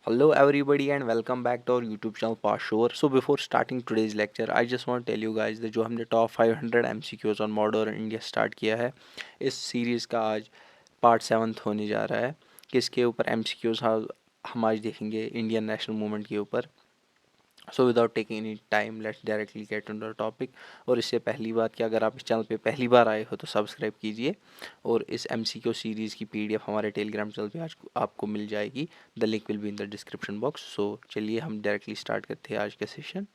Hello, everybody, and welcome back to our YouTube channel Pashore. So, before starting today's lecture, I just want to tell you guys that जो हमने top 500 MCQs on modern India start किया है, इस series का आज part 7 होने जा रहा है। किसके ऊपर MCQs हम आज देखेंगे इंडियन नेशनल मूवमेंट के ऊपर। So without taking any time let's directly get on the topic. और इससे पहली बात कि अगर आप इस चैनल पे पहली बार आए हो तो सब्सक्राइब कीजिए और इस MCQ सीरीज़ की PDF हमारे टेलीग्राम चैनल पे आज आपको मिल जाएगी। The link will be in the description box. So चलिए हम डायरेक्टली स्टार्ट करते हैं आज का सेशन।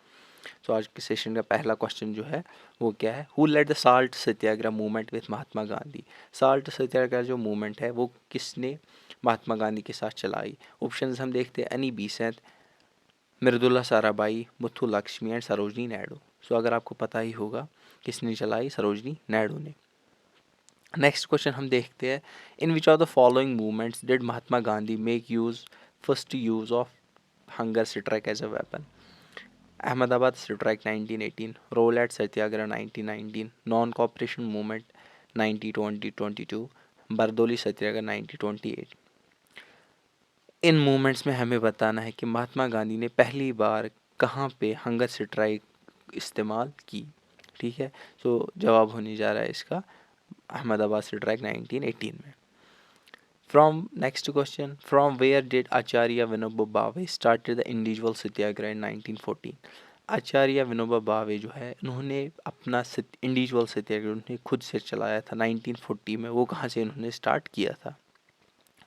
तो आज के सेशन का पहला क्वेश्चन जो है वो क्या है, who led the salt satyagraha movement with Mahatma Gandhi. Salt satyagraha जो मूवमेंट है वो किसने महात्मा गांधी के साथ चलाई। ऑप्शंस हम देखते हैं, Annie Besant, Mridula Sarabhai, Muthu Lakshmi and Sarojini Naidu. So अगर आपको पता ही होगा किसने चलाई, सरोजनी नायडू ने। नेक्स्ट क्वेश्चन हम देखते हैं, in which of the following movements did Mahatma Gandhi make use first use of hunger strike as a weapon. Ahmedabad strike 1918, Rowlatt satyagraha 1919, non cooperation movement 1922, Bardoli satyagraha 1928। इन मूवमेंट्स में हमें बताना है कि महात्मा गांधी ने पहली बार कहाँ पे हंगर स्ट्राइक इस्तेमाल की। ठीक है, सो जवाब होने जा रहा है इसका अहमदाबाद स्ट्राइक 1918 में। From next question, from where did Acharya Vinoba Bhave started the individual satyagraha in 1914। Acharya Vinoba Bhave जो है उन्होंने अपना इंडिविजुअल सत्याग्रह उन्होंने खुद से चलाया था 1940 में। वो कहाँ से उन्होंने स्टार्ट किया था।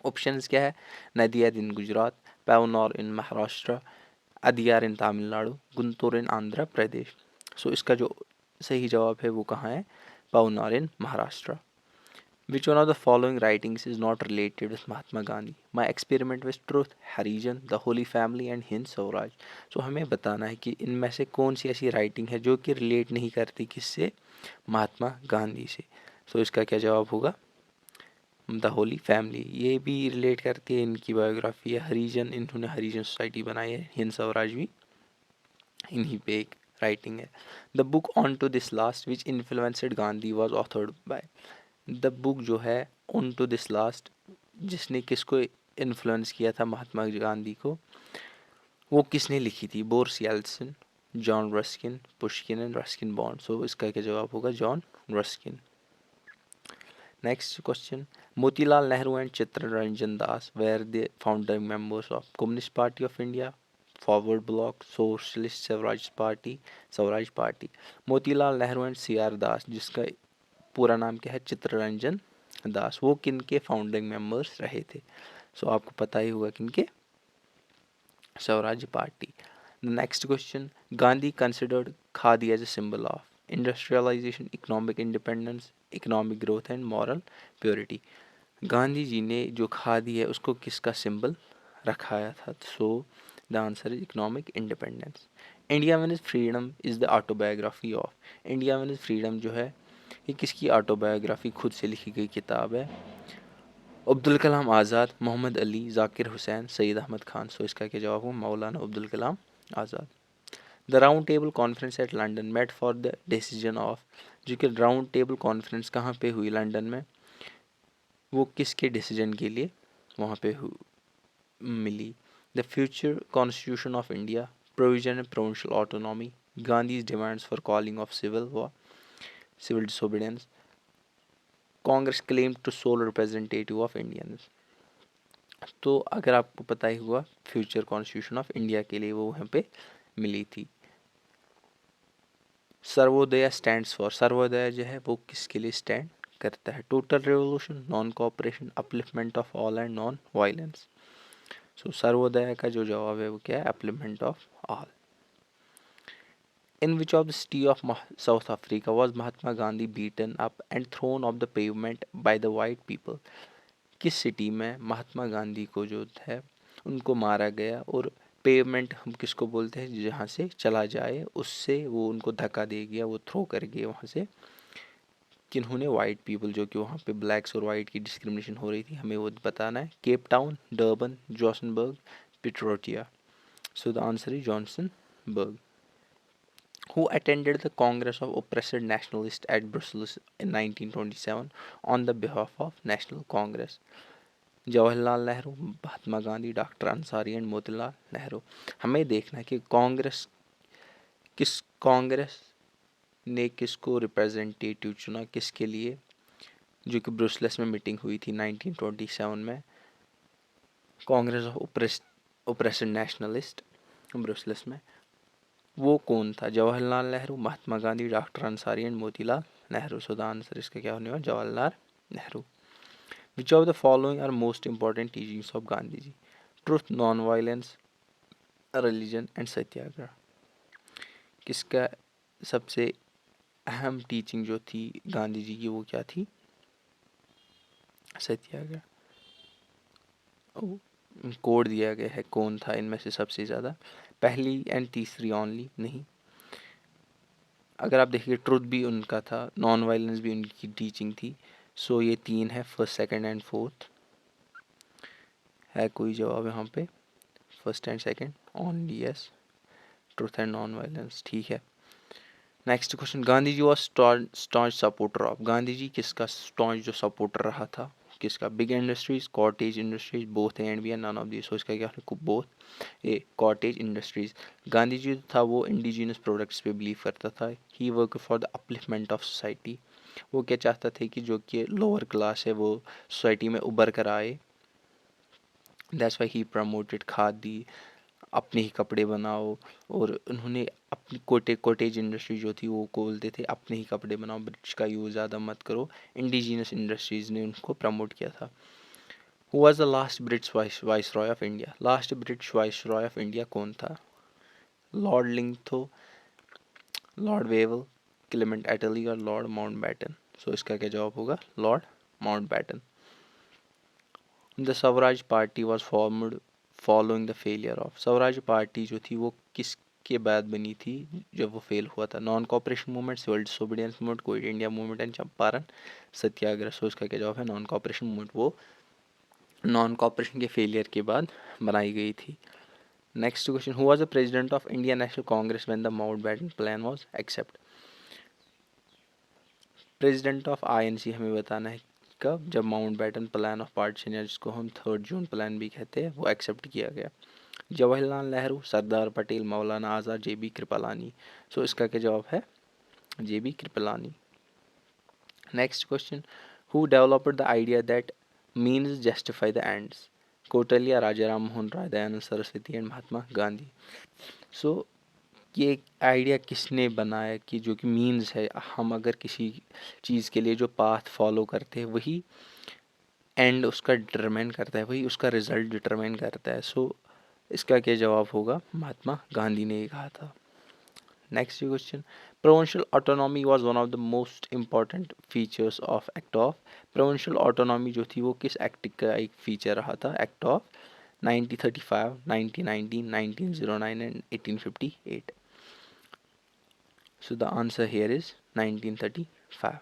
ऑप्शंस क्या है, नदिया इन गुजरात, पैवनौर इन महाराष्ट्र, अदियार इन तमिलनाडु, गुंटूर इन आंध्र प्रदेश। सो इसका जो सही जवाब है वो कहाँ है, Paunar in Maharashtra. Which one of the following writings is not related with Mahatma Gandhi, my experiment with truth, Harijan, the holy family and Hind Swaraj. So हमें बताना है कि इनमें से कौन सी ऐसी राइटिंग है जो कि रिलेट नहीं करती किससे, महात्मा गांधी से। सो इसका क्या जवाब होगा, द होली फैमिली। ये भी रिलेट करती है, इनकी बायोग्राफी है। हरिजन, इन्होंने हरिजन सोसाइटी बनाई है। हिंद स्वराज भी इन्हीं पे एक राइटिंग है। The book unto this last which influenced Gandhi was authored by. The book जो है ऑन टू दिस लास्ट, जिसने किसको इन्फ्लुएंस किया था महात्मा गांधी को, वो किसने लिखी थी, Boris Yeltsin, John Ruskin, Pushkin and Ruskin Bond. So इसका क्या जवाब होगा, John Ruskin. Next question. Motilal Nehru and Chittaranjan Das were the founding members of Communist Party of India, Forward Bloc, Socialist Swaraj Party. Motilal Nehru and CR दास, जिसका पूरा नाम क्या है, चित्तरंजन दास, वो किन के फाउंडिंग मेंबर्स रहे थे। सो आपको पता ही होगा किनके, Swaraj Party. Next question, Gandhi considered khadi as a symbol of industrialization, economic independence, economic growth and moral purity। Gandhi ji ने जो खादी है उसको किसका सिंबल रखाया था। So the answer is economic independence. India wins is freedom is the autobiography of. India wins is freedom जो है ये किसकी ऑटोबायोग्राफी, खुद से लिखी गई किताब है। अब्दुल कलाम आज़ाद, मोहम्मद अली, जाकिर हुसैन, सईद अहमद खान। सो इसका क्या जवाब हो, Maulana Abdul Kalam Azad. The round table conference at London met for the decision of. जो कि राउंड टेबल कॉन्फ्रेंस कहाँ पे हुई, लंदन में, वो किसके डिसीजन के लिए वहाँ पे मिली। The future constitution of India, provision and provincial autonomy, Gandhi demands for calling of civil war, civil disobedience, Congress claim to sole representative of Indians. तो अगर आपको पता ही हुआ, फ्यूचर कॉन्स्टिट्यूशन ऑफ इंडिया के लिए वो वहाँ पे मिली थी। सर्वोदय स्टैंड्स फॉर, सर्वोदय जो है वो किसके लिए स्टैंड करता है, total revolution, non cooperation, upliftment of all and non violence. So Sarvodaya का जो जवाब है वो क्या है, upliftment of all. In which of the city of South Africa was Mahatma Gandhi beaten up and thrown off the pavement by the white people. किस सिटी में महात्मा गांधी को जो है उनको मारा गया, और पेवमेंट हम किसको बोलते हैं, जहाँ से चला जाए उससे वो उनको धक्का दे गया, वो थ्रो कर गए वहाँ से, किन्होंने, वाइट पीपल, जो कि वहाँ पे ब्लैक्स और वाइट की डिस्क्रिमिनेशन हो रही थी, हमें वो बताना है। Cape Town, Durban, Johannesburg, Pretoria. So the answer is Johannesburg. Who attended the Congress of Oppressed Nationalists at Brussels in 1927 on the behalf of National Congress? Jawaharlal Nehru, Mahatma Gandhi, doctor Ansari and Motilal Nehru. हमें देखना है कि कांग्रेस ने किसको रिप्रेजेंटेटिव चुना, किसके लिए, जो कि ब्रुसलेस में मीटिंग हुई थी 1927 में। Congress of oppressed nationalist Brussels में, वो कौन था? Jawaharlal Nehru, Mahatma Gandhi, doctor Ansari and Motilal Nehru. So the answer इसका क्या होने वाला? Jawaharlal Nehru. Which of the following are most important teachings of Gandhi ji? Truth, non violence, religion and satyagraha. किसका सबसे अहम टीचिंग जो थी गांधी जी की, वो क्या थी? सत्याग्रह। कोड दिया गया है, कौन था इनमें से सबसे ज़्यादा? पहली एंड तीसरी ओनली नहीं। अगर आप देखिए, ट्रुथ भी उनका था, नॉन वायलेंस भी उनकी टीचिंग थी। सो ये तीन है, फर्स्ट, सेकंड एंड फोर्थ। है कोई जवाब यहाँ पे? First and second only, yes, truth and non violence, ठीक है। Next question, Gandhi ji was staunch supporter of. Gandhi ji किसका स्टॉन्च जो सपोर्टर रहा था? किसका? Big industries, cottage industries, both A and B, none of this. So इसका क्या है? Both A, cottage industries. Gandhi ji था वो इंडिजिनस प्रोडक्ट्स पे बिलीव करता था। He work for the upliftment of society. वो क्या चाहता थे कि जो कि लोअर क्लास है वो सोसाइटी में उभर कर आए। That's why he promoted khadi, अपने ही कपड़े बनाओ। और उन्होंने अपनी कोटेज इंडस्ट्री जो थी वो बोलते थे अपने ही कपड़े बनाओ, ब्रिटिश का यूज़ ज़्यादा मत करो। इंडिजीनस इंडस्ट्रीज़ ने उनको प्रमोट किया था। Who was the last British viceroy of India? Last British viceroy of India कौन था? लॉर्ड लिंगथो, लॉर्ड वेवल, क्लेमेंट एटली और लॉर्ड माउंटबेटन। सो इसका क्या जवाब होगा? Lord Mountbatten. The Swaraj party was formed following the failure of. Swaraj party जो थी वो किसके बाद बनी थी जब वो फेल हुआ था? Non cooperation movement, civil disobedience movement, quit India movement and Champaran satyagraha. So इसका क्या जवाब है? Non cooperation movement. वो नॉन कॉपरेशन के फेलियर के बाद बनाई गई थी। Next question, who was the president of Indian national Congress when the Mountbatten plan was accept? President of INC हमें बताना है कब? जब माउंटबेटन प्लान ऑफ पार्टीशन, या जिसको हम 3 जून प्लान भी कहते हैं, वो एक्सेप्ट किया गया। जवाहरलाल नेहरू, सरदार पटेल, मौलाना आज़ाद, जेबी कृपलानी। सो इसका क्या जवाब है? J B Kripalani. Next question, who developed the idea that means justify the ends? Kautilya, Raja Ram Mohan Roy, Dayanand Saraswati and Mahatma Gandhi. So ये आइडिया किसने बनाया कि जो कि मीन्स है, हम अगर किसी चीज़ के लिए जो पाथ फॉलो करते हैं वही एंड उसका डिटरमाइन करता है, वही उसका रिजल्ट डिटरमाइन करता है। सो इसका क्या जवाब होगा? महात्मा गांधी ने ये कहा था। Next question, provincial autonomy was one of the most important features of act of. Provincial autonomy जो थी वो किस एक्ट का एक फीचर रहा था? Act of 1935, 1919, 1909 and 1858। So the answer here is 1935.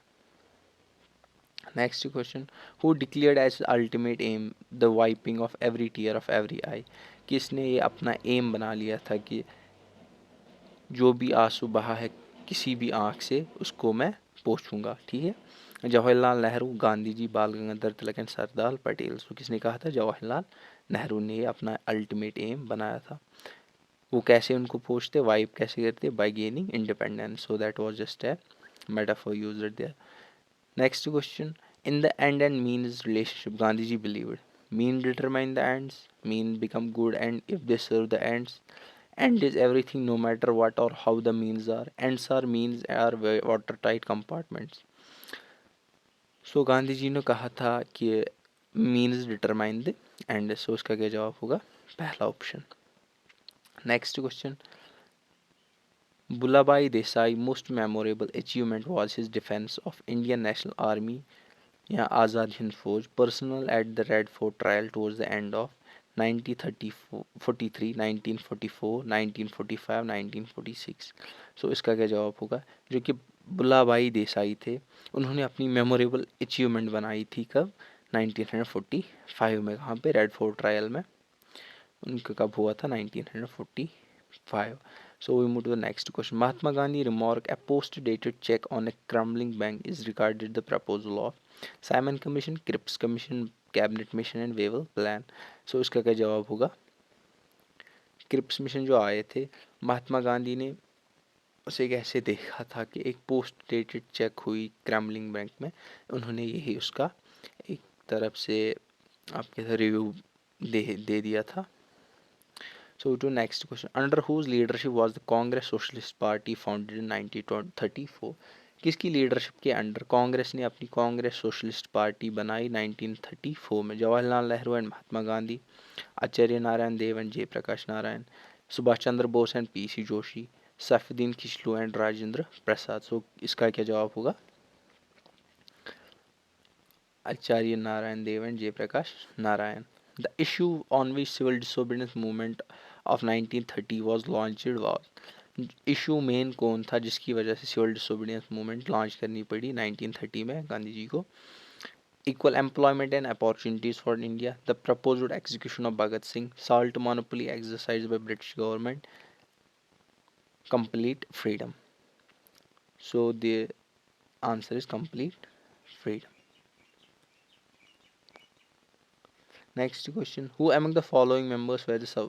Next question, who declared as ultimate aim the wiping of every tear of every eye? किसने ये अपना एम बना लिया था कि जो भी आंसू बहा है किसी भी आँख से उसको मैं पोंछूंगा, ठीक है। जवाहरलाल नेहरू, गांधी जी, बाल गंगाधर तिलक एंड सरदार पटेल। सो किसने कहा था? जवाहरलाल नेहरू ने ये अपना अल्टीमेट एम बनाया था। वो कैसे उनको पूछते, वाइप कैसे करते? Bye gaining independence. So that was just a metaphor used there. Next question, in the end and means relationship, Gandhiji believed mean determine the ends, mean become good and if they serve the ends, end is everything no matter what or how the means are, ends are means are watertight compartments. सो गांधी जी ने कहा था कि means determine the end. सो उसका क्या जवाब होगा? पहला option. Next question, Bulabai Desai most memorable achievement was his defense of Indian National Army या आज़ाद हिंद फौज personal at the red fort trial towards the end of 1943, 1944, 1945, 1946। सो इसका क्या जवाब होगा? जो कि बुलाभाई देसाई थे, उन्होंने अपनी मेमोरेबल अचीवमेंट बनाई थी कब? 1945 में। कहाँ पे? रेड फोर्ट ट्रायल में। उनका कब हुआ था? 1945। So we move to the next question. Mahatma Gandhi remark, a post-dated check on a crumbling bank is regarded the proposal of Simon Commission, Cripps Commission, cabinet mission and Wavell plan. So इसका क्या जवाब होगा? Cripps mission जो आए थे, महात्मा गांधी ने उसे कैसे देखा था कि एक पोस्ट डेटेड चेक हुई क्रेमलिन बैंक में, उन्होंने यही उसका एक तरफ से आपके रिव्यू दे दिया था। So to next question, under whose leadership was the Congress socialist party founded in 1934? किसकी लीडरशिप के अंडर कांग्रेस ने अपनी कांग्रेस सोशलिस्ट पार्टी बनाई 1934 में? Jawaharlal Nehru and Mahatma Gandhi, Acharya Narayan Dev and Jayaprakash Narayan, Subhash Chandra Bose and P C Joshi, Saifuddin Kitchlew and Rajendra Prasad. So इसका क्या जवाब होगा? Acharya Narayan Dev and Jayaprakash Narayan. The issue on which civil disobedience movement of 1930 was launched was, issue main कौन था जिसकी वजह से सिविल डिसोबीडियंस मूवमेंट लॉन्च करनी पड़ी 1930 में गांधी जी को? Equal employment and opportunities for India, the proposed execution of Bhagat Singh, salt monopoly exercised by British government, complete freedom. So the answer is complete freedom. Next question, who among the following members were the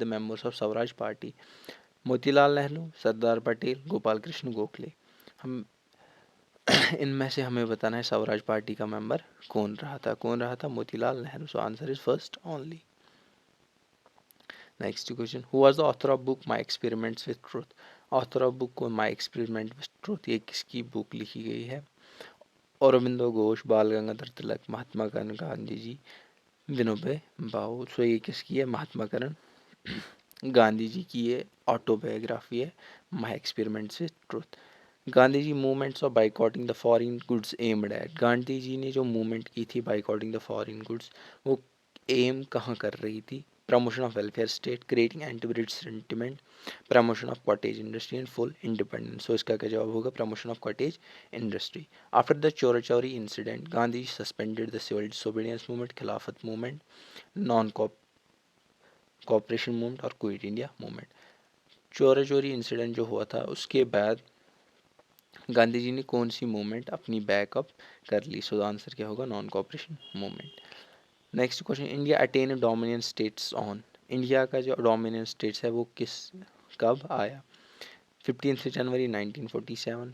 members of Swaraj Party? Motilal Nehru, Sardar Patel, Gopal Krishna Gokhale. हम इनमें से हमें बताना है Swaraj party का member कौन रहा था? कौन रहा था? Motilal Nehru. So answer is first only. Next question, who was the author of book my experiments with truth? Author of book my experiment with truth, ये किसकी बुक लिखी गई है? औरोबिंदो घोष, बाल गंगाधर तिलक, महात्मा गांधी जी, विनोबे भावे। सो ये किसकी है? महात्मा गांधी जी की ये ऑटोबायोग्राफी है, my experiments with truth. Gandhi ji movements of boycotting the foreign goods aimed at, Gandhi ji ने जो मूवमेंट की थी बाइकॉटिंग द फॉरेन गुड्स, वो एम कहाँ कर रही थी? Promotion of welfare state, creating anti British sentiment, promotion of cottage industry and full independence. So इसका क्या जवाब होगा? Promotion of cottage industry. After the Chaura Chauri incident, Gandhi suspended the civil disobedience movement, खिलाफत मूवमेंट, नॉन कॉपरेशन मूवमेंट और quit India movement. चोरा Chauri incident जो हुआ था उसके बाद गांधी जी ने कौन सी मूवमेंट अपनी बैकअप कर ली? सो आंसर क्या होगा? Non cooperation movement. Next question, India attain dominion states on, India का जो डोमिनियन स्टेट्स है वो कब आया? 15 जनवरी 1947,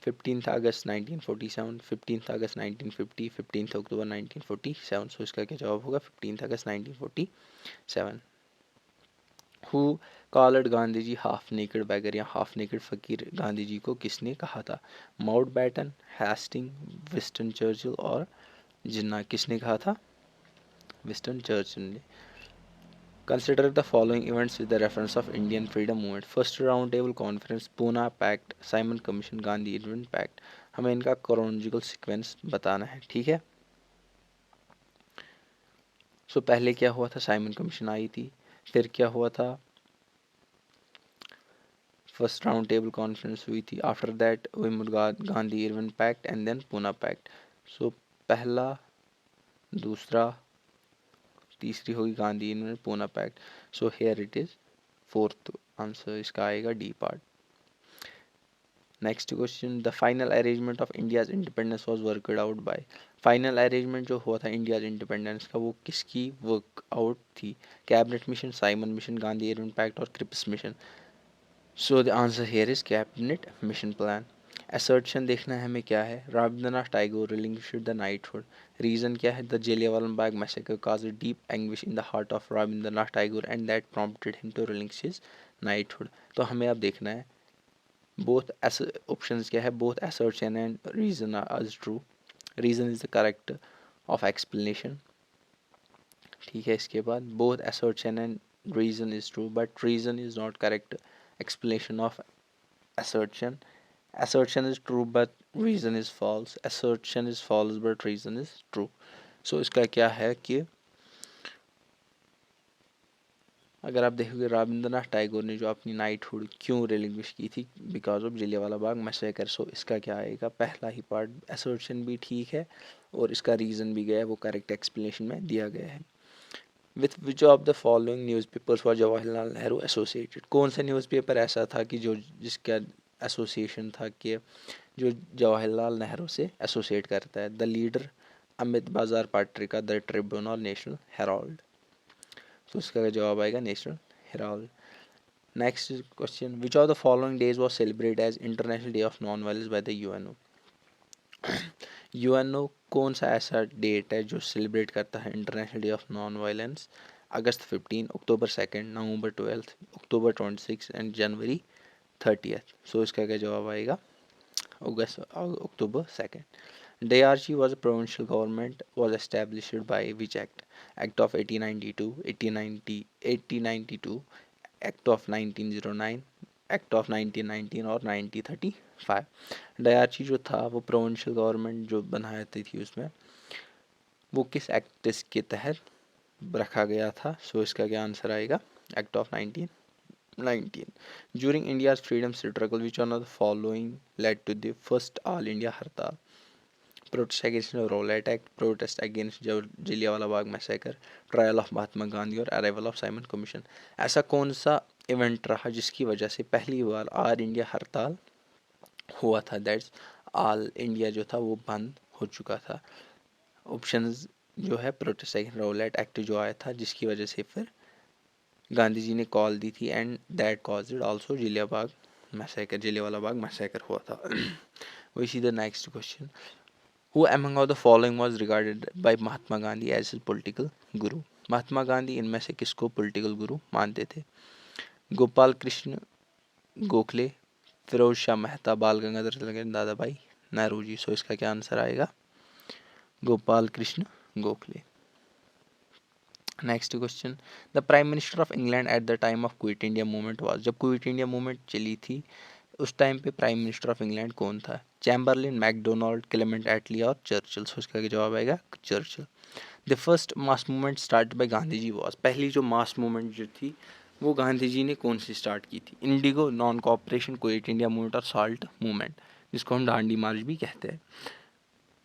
15 अगस्त 1947, 15 अगस्त 1950, 15 अक्टूबर 1947। सो इसका क्या जवाब होगा? 15 अगस्त 1947। Who called Gandhi ji half naked beggar या हाफ नेकेड फकीर? गांधी जी को किसने कहा था? माउंटबेटन, हेस्टिंग, विंस्टन चर्चिल और जिन्ना। किसने कहा था? विंस्टन चर्चिल ने। Consider the following events with the reference of Indian freedom movement, first round table conference, Poona pact, Simon commission, Gandhi Irwin pact. हमें इनका क्रोनोलॉजिकल सीक्वेंस बताना है, ठीक है? सो पहले क्या हुआ था? साइमन कमीशन आई थी, फिर क्या हुआ था? फर्स्ट राउंड टेबल कॉन्फ्रेंस हुई थी, after that Gandhi Irwin pact and then Poona pact. So पहला, दूसरा, तीसरी होगी Gandhi Irwin Poona pact. So here it is fourth answer, इसका आएगा D part. Next question, the final arrangement of India's independence was worked out by, final arrangement जो हुआ था India's independence का वो किसकी वर्कआउट थी? Cabinet mission, Simon mission, Gandhi Irwin pact और Cripps mission. So the answer here is cabinet mission plan. Assertion देखना है हमें क्या है? Rabindranath Tagore relinquished the knighthood, reason क्या है? The Jallianwala Bagh massacre caused deep anguish in the heart of Rabindranath Tagore and that prompted him to relinquish his knighthood। तो हमें अब देखना है बोथ ऑप्शंस क्या है? Both assertion and reason are true, reason is the correct of explanation, ठीक है? इसके बाद both assertion and reason is true but reason is not correct explanation of assertion, assertion is true but reason is false, assertion is false but reason is true। सो इसका क्या है कि अगर आप देखोगे रविंद्रनाथ टैगोर ने जो अपनी नाइटहुड क्यों रिलिंग्विश की थी? Because of Jallianwala Bagh massacre. So इसका क्या आएगा? पहला ही पार्ट, असर्शन भी ठीक है और इसका रीज़न भी गया है, वो करेक्ट एक्सप्लेनेशन में दिया गया है। With which of the following newspapers for Jawaharlal Nehru associated, कौन सा न्यूज़पेपर ऐसा था कि जो जिसका एसोसिएशन था कि जो जवाहरलाल नेहरू से एसोसिएट करता है? द लीडर, अमित बाजार पत्रिका, द ट्रिब्यूनल, नेशनल हेराल्ड। तो इसका जवाब आएगा National Herald. Next question, which of the following days was celebrate as International Day of Non Violence by the UNO? UNO कौन सा ऐसा डेट है जो सेलिब्रेट करता है International Day of Non Violence? अगस्त 15, अक्टूबर 2, नवंबर 12, अक्टूबर 26 एंड जनवरी 30th। सो इसका क्या जवाब आएगा? अगस्त अक्टूबर 2। DRG was a provincial government was established by which act? Act of 1892, 1892, Act of 1909, Act of 1919 और 1935। DRG जो था वो प्रोविंशियल गवर्नमेंट जो बनाती थी उसमें वो किस एक्ट के तहत रखा गया था? सो इसका क्या आंसर आएगा? Act of 1919। During India's freedom struggle, which one of the following led to the first all India हड़ताल? Protest against the Rowlatt Act, protest against Jallianwala Bagh massacre, trial of Mahatma Gandhi और अराइवल ऑफ साइमन कमीशन। ऐसा कौन सा event रहा जिसकी वजह से पहली बार ऑल इंडिया हड़ताल हुआ था? दैट्स ऑल इंडिया जो था वो बंद हो चुका था। ऑप्शंस जो है, प्रोटेस्ट अगेंस्ट रौलैट एक्ट जो आया था जिसकी वजह से फिर गांधी जी ने कॉल दी थी, and that caused also Jallianwala Bagh massacre हुआ था। We see the next question, who among of the following was regarded by Mahatma Gandhi as his political guru? Mahatma Gandhi इनमें से किसको पॉलिटिकल गुरु मानते थे? गोपाल कृष्ण गोखले, फिरोज शाह मेहता, बाल गंगाधर तिलक, दादा भाई नौरोजी। सो इसका क्या आंसर आएगा? Gopal Krishna Gokhale. Next question, the prime minister of England at the time of quit India movement was? जब क्विट इंडिया मूवमेंट चली थी उस टाइम पे प्राइम मिनिस्टर ऑफ इंग्लैंड कौन था? चैम्बरलिन, मैकडोनाल्ड, क्लेमेंट एटली और चर्चिल। सो इसका जवाब आएगा Churchill. The first mass movement start by Gandhi ji was? पहली जो मास मूवमेंट जो थी वो गांधी जी ने कौन सी स्टार्ट की थी? Indigo, non cooperation, quit India movement और सॉल्ट मूवमेंट, जिसको हम दांडी मार्च भी कहते हैं।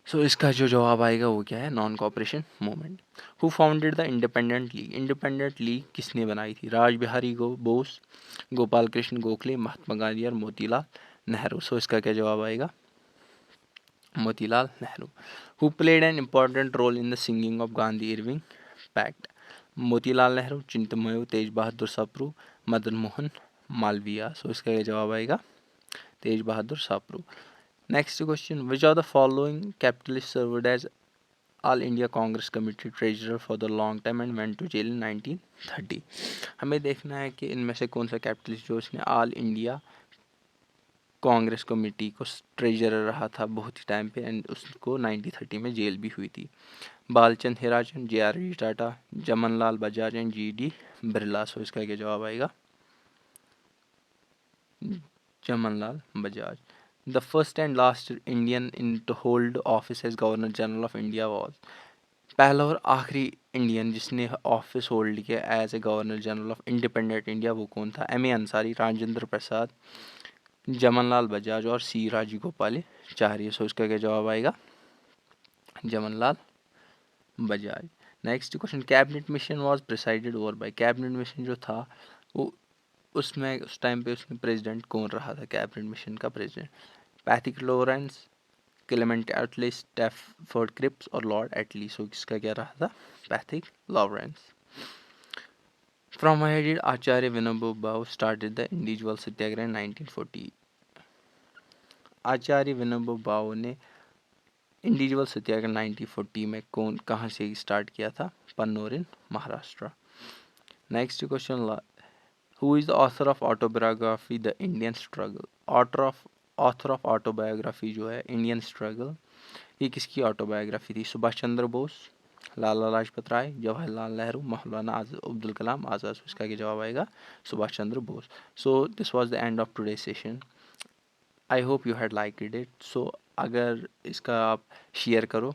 सो इसका जो जवाब आएगा वो क्या है? Non cooperation movement. Who founded the independent league? Independent league किसने बनाई थी? राज बिहारी बोस, गोपाल कृष्ण गोखले, महात्मा गांधी और मोतीलाल नेहरू। सो इसका क्या जवाब आएगा? Motilal Nehru. Who played an important role in the signing of Gandhi Irwin pact? Motilal Nehru, Chintamani, Tej Bahadur Sapru, Madan Mohan Malaviya. So इसका क्या जवाब आएगा? Tej Bahadur Sapru. Next question, which of the following capitalist served as all India Congress committee treasurer for the long time and went to jail in 1930? हमें देखना है कि इनमें से कौन सा कैपिटलिस्ट जो इसने ऑल इंडिया कांग्रेस कमेटी को ट्रेजरर रहा था बहुत ही टाइम पे, एंड उसको 1930 में जेल भी हुई थी। Balchand Hirachand, JRD Tata, Jamnalal Bajaj and GD Birla. So इसका क्या जवाब आएगा? Jamnalal Bajaj. The first and last Indian in to hold office as Governor General of India was? पहला और आखिरी इंडियन जिसने ऑफिस होल्ड किया as a governor general of independent India वो कौन था? MA अंसारी, राजेंद्र प्रसाद, जमनलाल बजाज और C राजगोपालाचारी। सो इसका क्या जवाब आएगा? Jamnalal Bajaj. Next question, cabinet mission was presided over by? Cabinet mission जो था वो उसमें उस टाइम पे उसमें प्रेसिडेंट कौन रहा था? कैबिनेट मिशन का president Pethick Lawrence, Clement Attlee, Stafford Cripps और लॉर्ड एटली। सो इसका क्या रहा था? Pethick Lawrence. From where did Acharya Vinoba Bhave started the individual satyagraha in 1940? Acharya Vinoba Bhave ने इंडिविजुअल सत्याग्रह 1940 में कहाँ से स्टार्ट किया था? Pannur in Maharashtra. Next question, who is the author of autobiography the Indian struggle? Author of autobiography जो है इंडियन स्ट्रगल, ये किसकी ऑटोबायोग्राफी थी? सुभाष चंद्र बोस, लाला लाजपत राय, जवाहरलाल नेहरू, मौलाना अब्दुल कलाम आज़ाद। इसका क्या जवाब आएगा? Subhash Chandra Bose. So this was the end of today session. I hope you had like it. So अगर इसका आप शेयर करो